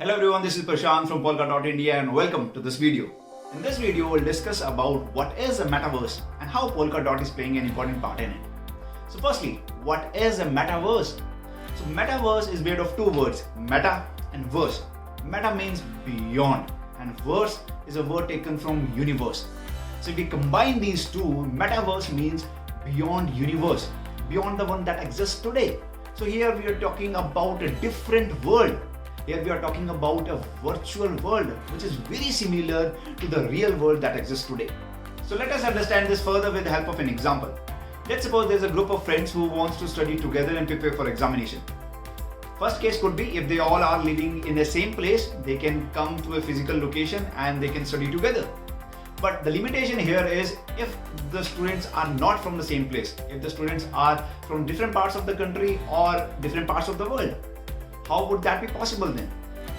Hello everyone, this is Prashant from Polkadot India and welcome to this video. In this video, we'll discuss about what is a metaverse and how Polkadot is playing an important part in it. So firstly, what is a metaverse? So metaverse is made of two words, meta and verse. Meta means beyond and verse is a word taken from universe. So if we combine these two, metaverse means beyond universe, beyond the one that exists today. So here we are talking about a different world. Here we are talking about a virtual world which is very similar to the real world that exists today. So let us understand this further with the help of an example. Let's suppose there's a group of friends who wants to study together and prepare for examination. First case could be if they all are living in the same place, they can come to a physical location and they can study together. But the limitation here is if the students are not from the same place, if the students are from different parts of the country or different parts of the world. How would that be possible then?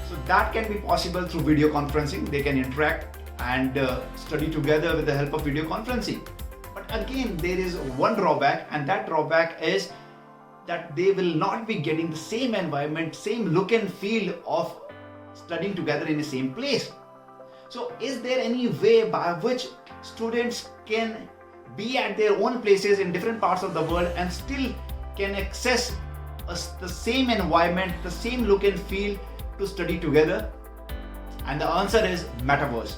So that can be possible through video conferencing. They can interact and study together with the help of video conferencing. But again, there is one drawback, and that drawback is that they will not be getting the same environment, same look and feel of studying together in the same place. So is there any way by which students can be at their own places in different parts of the world and still can access the same environment, the same look and feel to study together? And the answer is Metaverse.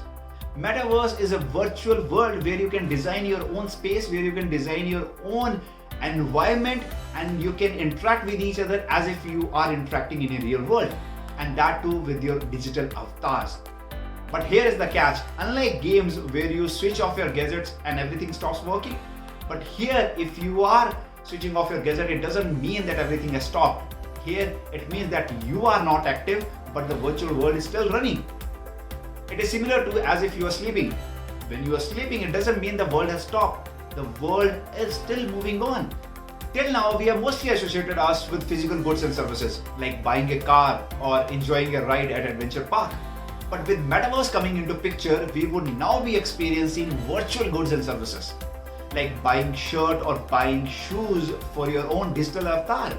Metaverse is a virtual world where you can design your own space, where you can design your own environment and you can interact with each other as if you are interacting in a real world, and that too with your digital avatars. But here is the catch. Unlike games where you switch off your gadgets and everything stops working, but here if you are switching off your gadget, it doesn't mean that everything has stopped. Here it means that you are not active but the virtual world is still running. It is similar to as if you are sleeping. When you are sleeping, it doesn't mean the world has stopped. The world is still moving on. Till now, we have mostly associated us with physical goods and services like buying a car or enjoying a ride at adventure park. But with Metaverse coming into picture, we would now be experiencing virtual goods and services like buying shirt or buying shoes for your own digital avatar,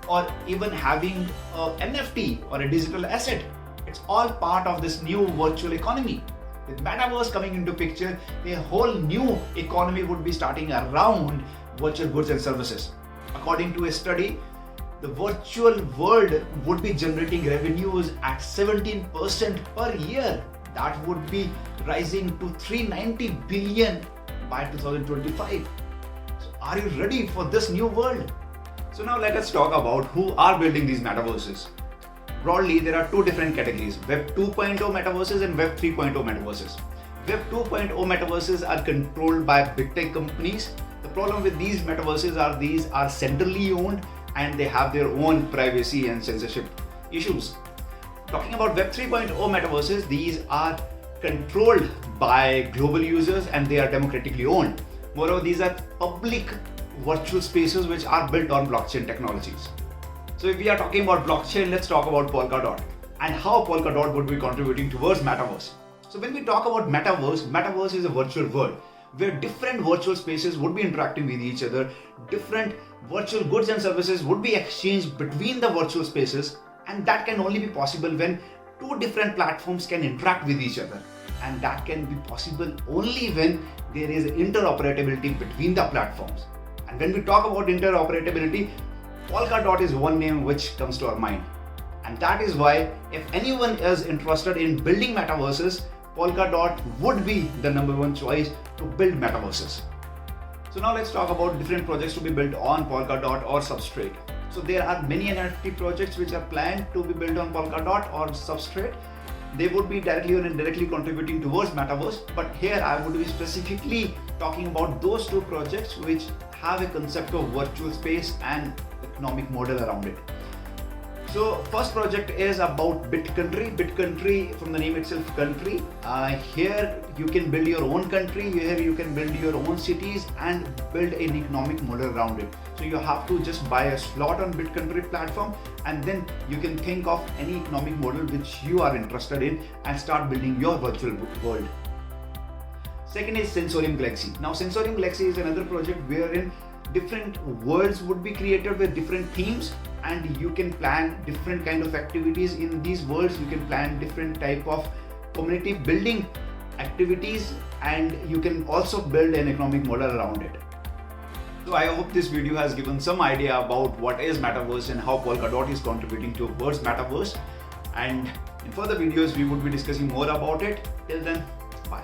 or even having an NFT or a digital asset. It's all part of this new virtual economy. With Metaverse coming into picture, a whole new economy would be starting around virtual goods and services. According to a study, the virtual world would be generating revenues at 17% per year. That would be rising to 390 billion by 2025. So are you ready for this new world? So now let us talk about who are building these metaverses. Broadly, there are two different categories, Web 2.0 metaverses and Web 3.0 metaverses. Web 2.0 metaverses are controlled by big tech companies. The problem with these metaverses are these are centrally owned and they have their own privacy and censorship issues. Talking about Web 3.0 metaverses, these are controlled by global users and they are democratically owned. Moreover, these are public virtual spaces which are built on blockchain technologies. So if we are talking about blockchain, let's talk about Polkadot and how Polkadot would be contributing towards Metaverse. So when we talk about Metaverse, Metaverse is a virtual world where different virtual spaces would be interacting with each other, different virtual goods and services would be exchanged between the virtual spaces, and that can only be possible when two different platforms can interact with each other. And that can be possible only when there is interoperability between the platforms. And when we talk about interoperability, Polkadot is one name which comes to our mind. And that is why if anyone is interested in building metaverses, Polkadot would be the number one choice to build metaverses. So now let's talk about different projects to be built on Polkadot or Substrate. So there are many NFT projects which are planned to be built on Polkadot or Substrate. They would be directly or indirectly contributing towards Metaverse, but here I would be specifically talking about those two projects which have a concept of virtual space and economic model around it. So first project is about BitCountry. BitCountry, from the name itself, country. Here you can build your own country, here you can build your own cities and build an economic model around it. So you have to just buy a slot on BitCountry platform and then you can think of any economic model which you are interested in and start building your virtual world. Second is Sensorium Galaxy. Now Sensorium Galaxy is another project wherein different worlds would be created with different themes and you can plan different kind of activities in these worlds. You can plan different type of community building activities, and you can also build an economic model around it. So I hope this video has given some idea about what is Metaverse and how Polkadot is contributing towards Metaverse. And in further videos, we would be discussing more about it. Till then, bye.